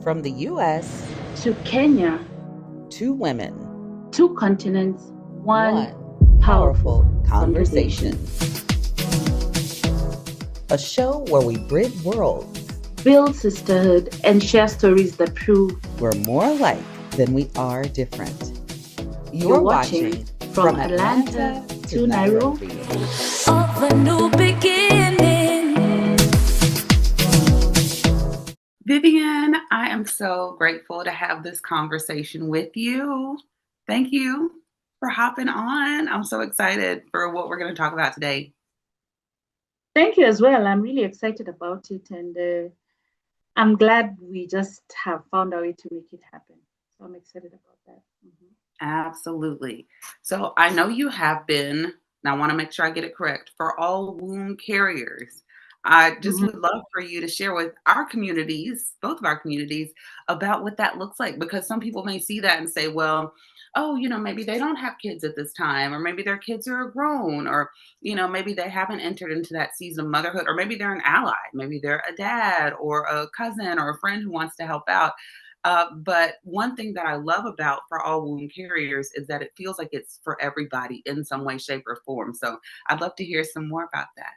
From the US to Kenya, to women, two continents, one powerful powerful conversation. A show where we bridge worlds, build sisterhood, and share stories that prove we're more alike than we are different. You're watching from Atlanta to Nairobi. Of a new beginning. Vivian, I am so grateful to have this conversation with you. Thank you for hopping on. I'm so excited for what we're going to talk about today. Thank you as well. I'm really excited about it, and I'm glad we just have found a way to make it happen. So I'm excited about that. Absolutely. So I know you have been, and I want to make sure I get it correct, for all womb carriers. I just would love for you to share with our communities, both of our communities, about what that looks like, because some people may see that and say, well, oh, maybe they don't have kids at this time, or maybe their kids are grown, or, maybe they haven't entered into that season of motherhood, or maybe they're an ally, maybe they're a dad or a cousin or a friend who wants to help out. But one thing that I love about For All Womb Carriers is that it feels like it's for everybody in some way, shape, or form. So I'd love to hear some more about that.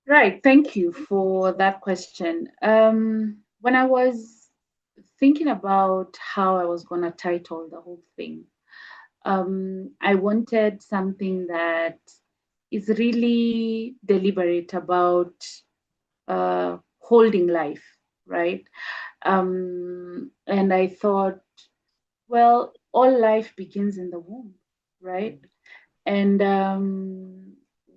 Right. Thank you for that question. When I was thinking about how I was going to title the whole thing, I wanted something that is really deliberate about holding life, right? And I thought, well, all life begins in the womb, right? And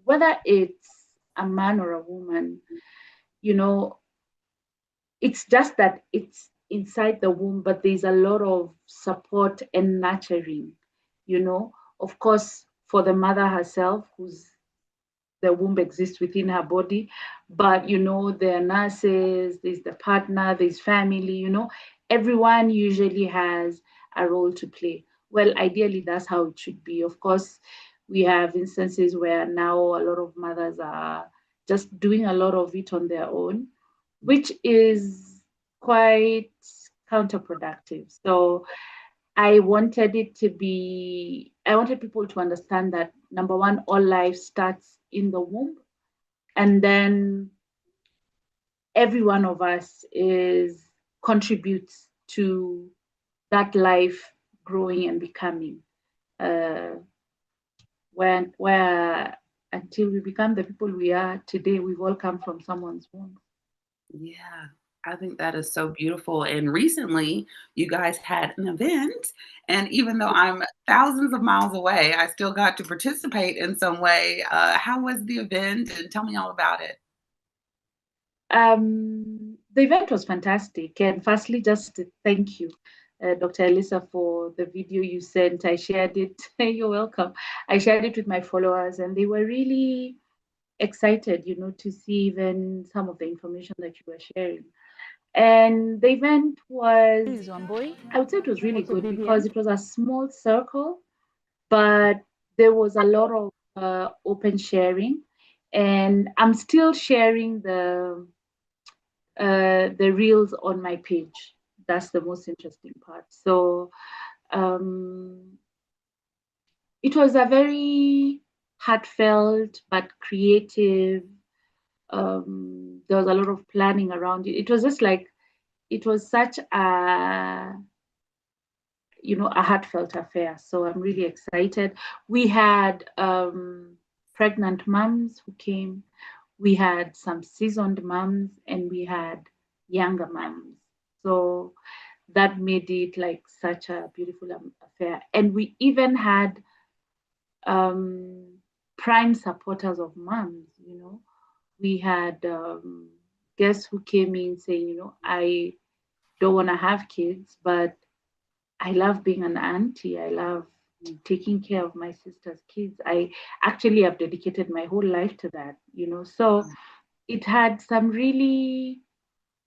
whether it's a man or a woman, you know, it's just that it's inside the womb, but there's a lot of support and nurturing, of course, for the mother herself, who's the womb exists within her body, but there are nurses, there's the partner, there's family, everyone usually has a role to play. Well, ideally, that's how it should be. Of course, we have instances where now a lot of mothers are just doing a lot of it on their own, which is quite counterproductive. So I wanted people to understand that number one, all life starts in the womb. And then every one of us contributes to that life growing and becoming. Where until we become the people we are today, we've all come from someone's womb. Yeah, I think that is so beautiful. And recently, you guys had an event. And even though I'm thousands of miles away, I still got to participate in some way. How was the event? And tell me all about it. The event was fantastic. And firstly, just thank you, Dr. Elyssa, for the video you sent. I shared it. You're welcome. I shared it with my followers, and they were really excited, to see even some of the information that you were sharing. And the event was, I would say it was really good because it was a small circle, but there was a lot of open sharing. And I'm still sharing the reels on my page. That's the most interesting part. So it was a very heartfelt but creative. There was a lot of planning around it. It was just like, it was such a heartfelt affair. So I'm really excited. We had pregnant moms who came. We had some seasoned moms, and we had younger moms. So that made it like such a beautiful affair. And we even had prime supporters of moms. We had guests who came in saying, I don't want to have kids, but I love being an auntie. I love taking care of my sister's kids. I actually have dedicated my whole life to that, So it had some really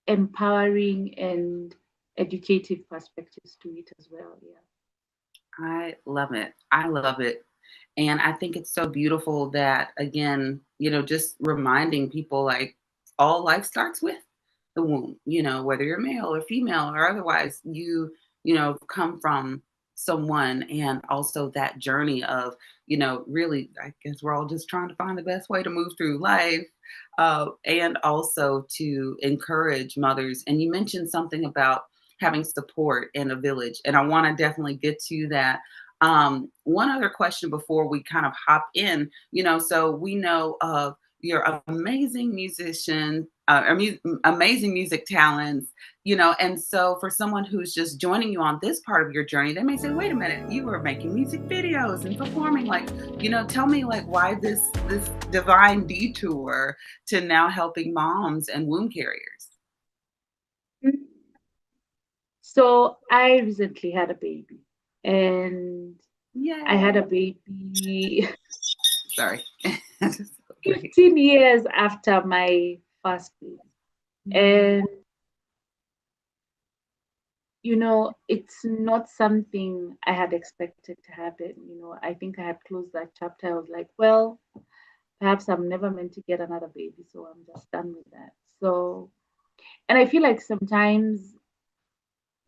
empowering and educative perspectives to it as well. Yeah. I love it. I love it. And I think it's so beautiful that, again, just reminding people like all life starts with the womb, whether you're male or female or otherwise, come from someone, and also that journey of, really, I guess we're all just trying to find the best way to move through life, and also to encourage mothers. And you mentioned something about having support in a village, and I want to definitely get to that. One other question before we kind of hop in, so we know of your amazing musician, amazing music talents, and so for someone who's just joining you on this part of your journey, they may say, wait a minute, you were making music videos and performing, like, tell me, like, why this divine detour to now helping moms and womb carriers? So I recently had a baby, and Yeah, I had a baby sorry. 15 years after my first baby. And it's not something I had expected to happen. I think I had closed that chapter. I was like, well, perhaps I'm never meant to get another baby, so I'm just done with that. So, and I feel like sometimes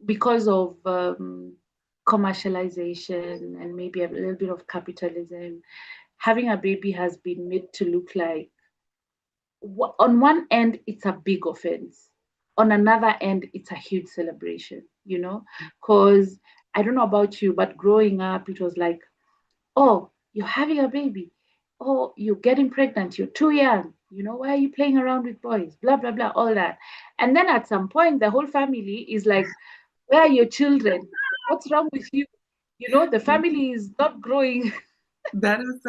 because of commercialization and maybe a little bit of capitalism, having a baby has been made to look like, on one end, it's a big offense. On another end, it's a huge celebration, because I don't know about you, but growing up, it was like, oh, you're having a baby. Oh, you're getting pregnant. You're too young. Why are you playing around with boys? Blah, blah, blah, all that. And then at some point, the whole family is like, where are your children? What's wrong with you? The family is not growing. That is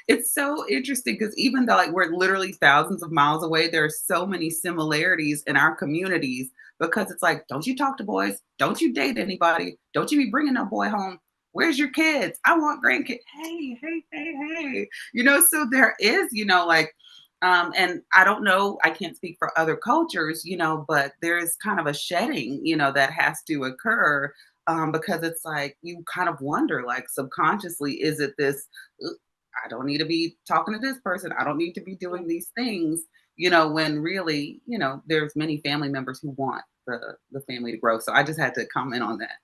it's so interesting, because even though, like, we're literally thousands of miles away, there are so many similarities in our communities, because it's like, don't you talk to boys? Don't you date anybody? Don't you be bringing no boy home? Where's your kids? I want grandkids. Hey, hey, hey, hey. So there is, like, and I don't know, I can't speak for other cultures, but there's kind of a shedding, that has to occur, because it's like you kind of wonder, like, subconsciously, is it this? I don't need to be talking to this person. I don't need to be doing these things. When really, there's many family members who want the family to grow. So I just had to comment on that.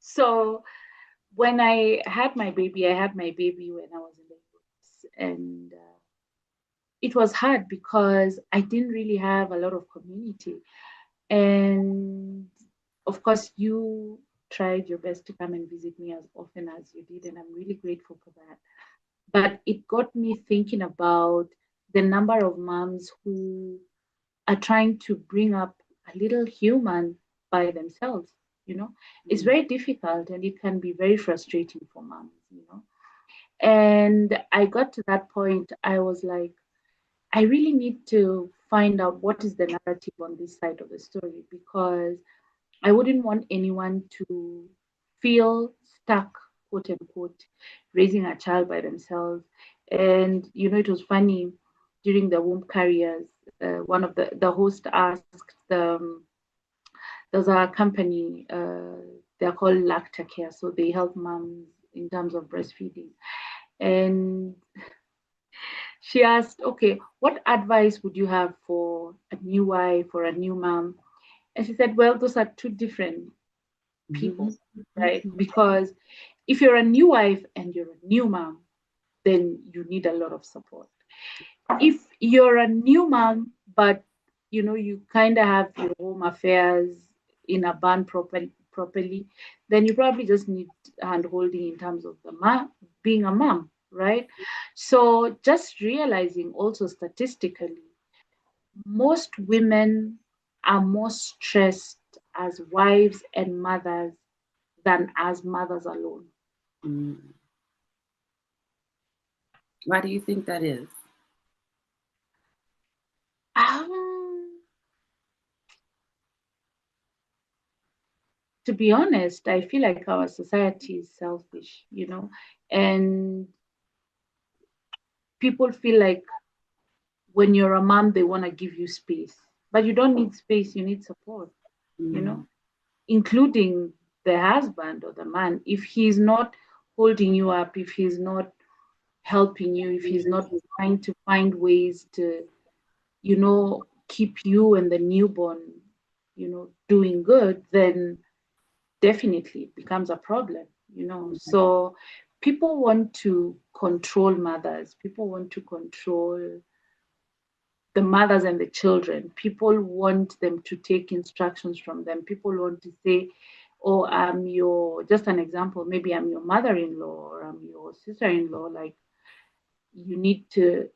So when I had my baby, when I was in the US, and it was hard because I didn't really have a lot of community. And of course, you tried your best to come and visit me as often as you did, and I'm really grateful for that. But it got me thinking about the number of moms who are trying to bring up a little human by themselves. It's very difficult, and it can be very frustrating for moms. And I got to that point, I was like, I really need to find out what is the narrative on this side of the story, because I wouldn't want anyone to feel stuck, quote unquote, raising a child by themselves. And it was funny during the womb carriers. One of the host asked there's a company, they're called Lassiter, so they help moms in terms of breastfeeding. And she asked, okay, what advice would you have for a new wife or a new mom? And she said, well, those are two different people, right? Because if you're a new wife and you're a new mom, then you need a lot of support. If you're a new mom, but you kind of have your home affairs in a band properly, then you probably just need hand holding in terms of being a mom, right? So just realizing also statistically, most women are more stressed as wives and mothers than as mothers alone. Mm. Why do you think that is? To be honest, I feel like our society is selfish, and people feel like when you're a mom, they want to give you space, but you don't need space, you need support, including the husband or the man. If he's not holding you up, if he's not helping you, if he's not trying to find ways to, keep you and the newborn, doing good, then definitely it becomes a problem. So people want to control mothers. People want to control the mothers and the children. People want them to take instructions from them. People want to say, oh, just an example, maybe I'm your mother-in-law or I'm your sister-in-law. Like, you need to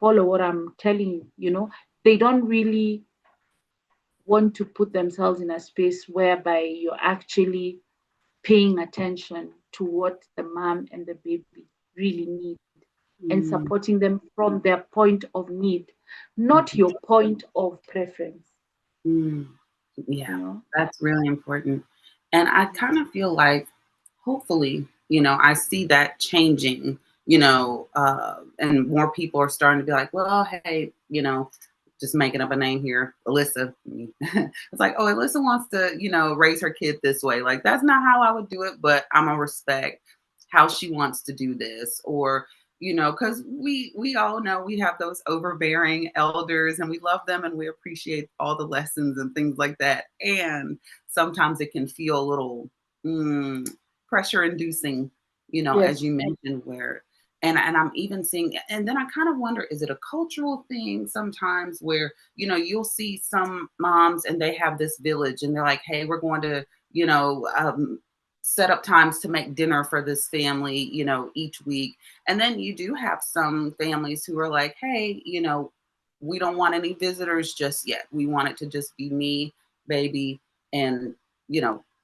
follow what I'm telling you. They don't really want to put themselves in a space whereby you're actually paying attention to what the mom and the baby really need and supporting them from their point of need, not your point of preference. Yeah, that's really important. And I kind of feel like, hopefully, I see that changing, and more people are starting to be like, well, hey, just making up a name here, Elyssa. It's like, oh, Elyssa wants to, raise her kid this way. Like, that's not how I would do it, but I'm gonna respect how she wants to do this. Or, because we all know we have those overbearing elders and we love them and we appreciate all the lessons and things like that. And sometimes it can feel a little pressure inducing, Yes. as you mentioned, where and I'm even seeing, and then I kind of wonder, is it a cultural thing sometimes where, you'll see some moms and they have this village and they're like, hey, we're going to, set up times to make dinner for this family, each week. And then you do have some families who are like, hey, we don't want any visitors just yet. We want it to just be me, baby, and,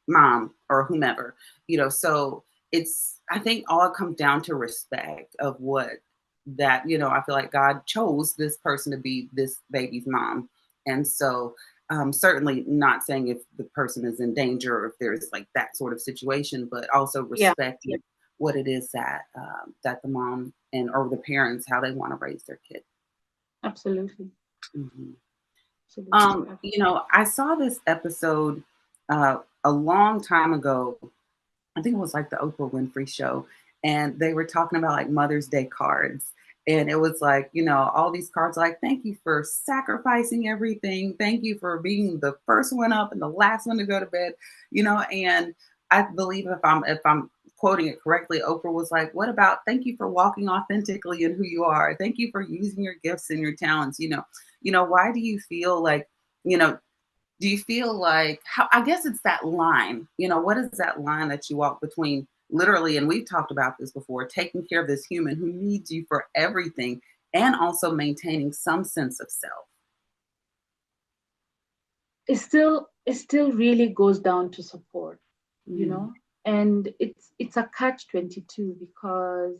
mom or whomever, so I think all it comes down to respect of what that, I feel like God chose this person to be this baby's mom. And so certainly not saying if the person is in danger or if there's like that sort of situation, but also respecting what it is that that the mom or the parents, how they want to raise their kid. Absolutely. I saw this episode a long time ago. I think it was like the Oprah Winfrey show, and they were talking about like Mother's Day cards. And it was like, all these cards like, thank you for sacrificing everything. Thank you for being the first one up and the last one to go to bed, and I believe if I'm quoting it correctly, Oprah was like, what about thank you for walking authentically in who you are? Thank you for using your gifts and your talents, why do you feel like, do you feel like, I guess it's that line, what is that line that you walk between literally, and we've talked about this before, taking care of this human who needs you for everything and also maintaining some sense of self? It still really goes down to support, and it's a catch-22 because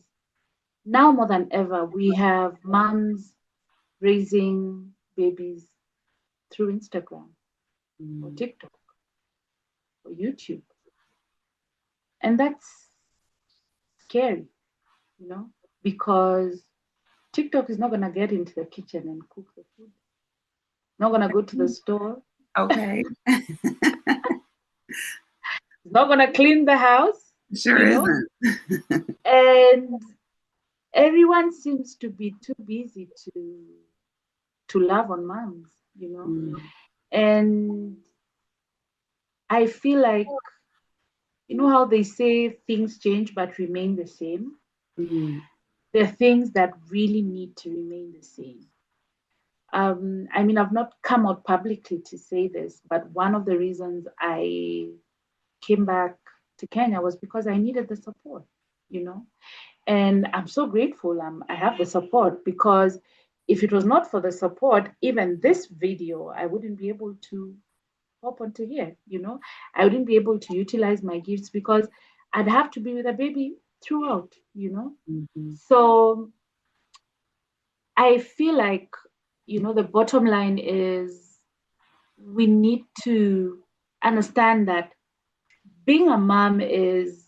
now more than ever, we have moms raising babies through Instagram or TikTok or YouTube. And that's scary, because TikTok is not going to get into the kitchen and cook the food. Not going to go to the store. Okay. It's not going to clean the house. Sure isn't. And everyone seems to be too busy to love on moms, And I feel like, how they say things change but remain the same? There are things that really need to remain the same. I've not come out publicly to say this, but one of the reasons I came back to Kenya was because I needed the support, And I'm so grateful I have the support, because if it was not for the support, even this video, I wouldn't be able to hop onto here, I wouldn't be able to utilize my gifts because I'd have to be with a baby throughout, So I feel like, the bottom line is we need to understand that being a mom is,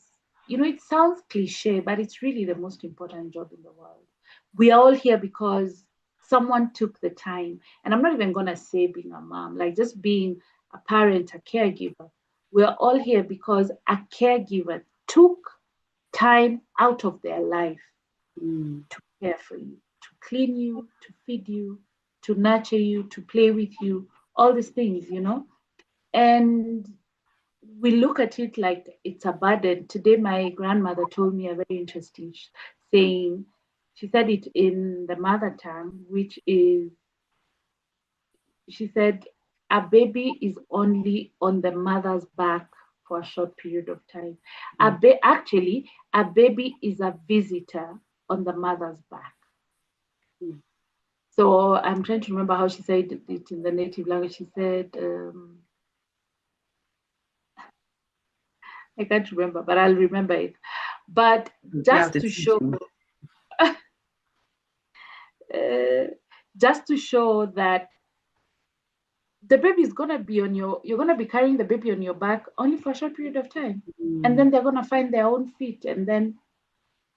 it sounds cliche, but it's really the most important job in the world. We are all here because someone took the time, and I'm not even going to say being a mom, like just being a parent, a caregiver. We're all here because a caregiver took time out of their life to care for you, to clean you, to feed you, to nurture you, to play with you, all these things, And we look at it like it's a burden. Today, my grandmother told me a very interesting saying. She said it in the mother tongue, which is, she said, a baby is only on the mother's back for a short period of time. Actually, a baby is a visitor on the mother's back. So I'm trying to remember how she said it in the native language. She said, I can't remember, but I'll remember it. But just to show, that the baby is gonna be you're gonna be carrying the baby on your back only for a short period of time, and then they're gonna find their own feet, and then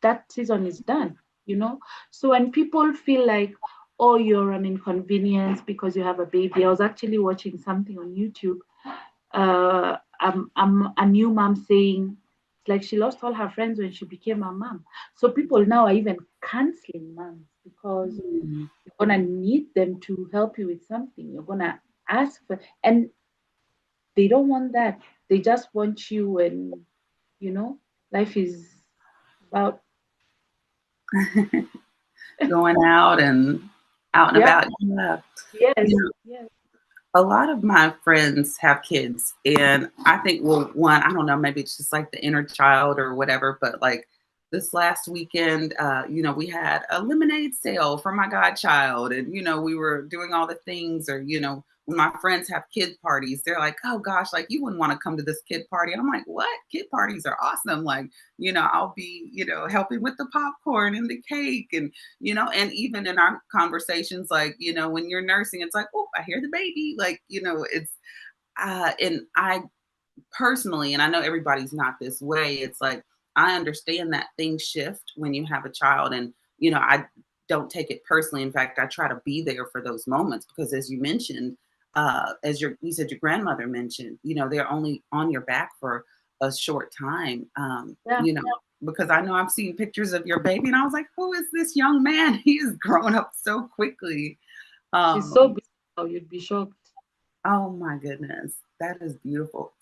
that season is done. So when people feel like, oh, you're an inconvenience because you have a baby. I was actually watching something on YouTube. I'm a new mom saying, like, she lost all her friends when she became a mom. So people now are even canceling moms because you're gonna need them to help you with something. You're gonna ask for, and they don't want that. They just want you, and life is about going out and about. Yeah. Yes. Yes. A lot of my friends have kids, and I think, well, one, I don't know, maybe it's just like the inner child or whatever, but like this last weekend, we had a lemonade sale for my godchild, and, we were doing all the things, or, when my friends have kid parties, they're like, oh gosh, like you wouldn't want to come to this kid party. And I'm like, what? Kid parties are awesome. Like, I'll be, helping with the popcorn and the cake, and, and even in our conversations, like, when you're nursing, it's like, oh, I hear the baby. Like, it's, and I personally, and I know everybody's not this way, it's like, I understand that things shift when you have a child, and, I don't take it personally. In fact, I try to be there for those moments because, as you mentioned, you said your grandmother mentioned, they're only on your back for a short time, because I know I've seen pictures of your baby and I was like, who is this young man? He has grown up so quickly. He's so beautiful, you'd be shocked. Oh my goodness. That is beautiful.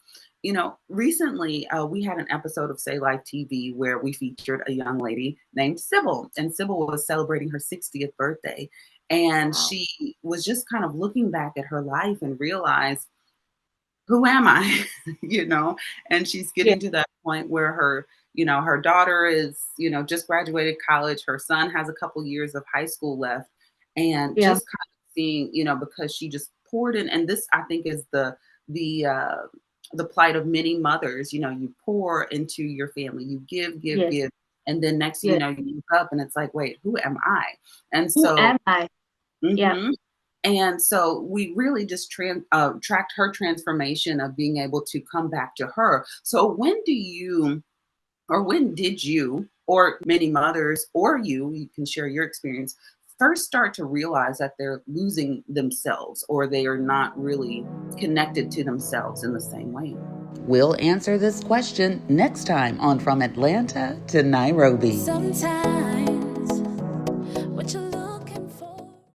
Recently we had an episode of Say Life TV where we featured a young lady named Sybil, and Sybil was celebrating her 60th birthday. And she was just kind of looking back at her life and realized, who am I? And she's getting to that point where her daughter is, just graduated college. Her son has a couple years of high school left, and just kind of seeing, because she just poured in. And this, I think, is the plight of many mothers. You pour into your family, you give, and then next thing you know, you look up and it's like, wait, who am I? And so, who am I? Yeah. And so we really just tracked her transformation of being able to come back to her. So when did you, or many mothers, or you can share your experience, first start to realize that they're losing themselves, or they are not really connected to themselves in the same way? We'll answer this question next time on From Atlanta to Nairobi. Sometimes